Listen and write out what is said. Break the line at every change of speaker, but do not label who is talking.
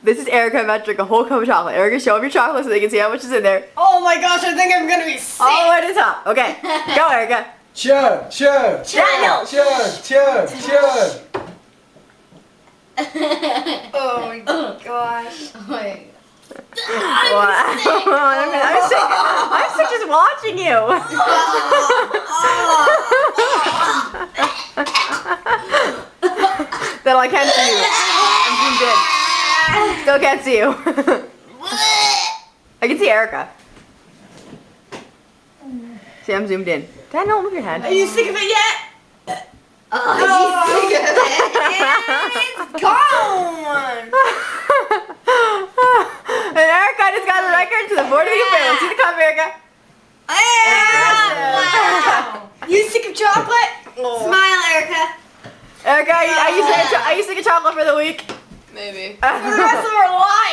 This is Erica about to drink a whole cup of chocolate. Erica, show them your chocolate so they can see how much is in there.
Oh my gosh, I think I'm gonna be sick.
All the way to the top. Okay, go, Erica.
Chug, chug,
Daniel.
chug, chug, chug.
Oh my gosh. Oh my.
Wow. I'm sick just watching you. Then I can't see you. I'm zoomed in. Still can't see you. I can see Erica. See, I'm zoomed in. Daniel, move your hand.
Are you sick of it yet?
Oh,
she's sick of it. It's gone.
And Erica just got a record to the board of the family. See the cup, Erica?
Wow. You sick of chocolate? Smile, Erica.
Erica, are you sick of chocolate for the week?
Maybe.
For the rest of our lives.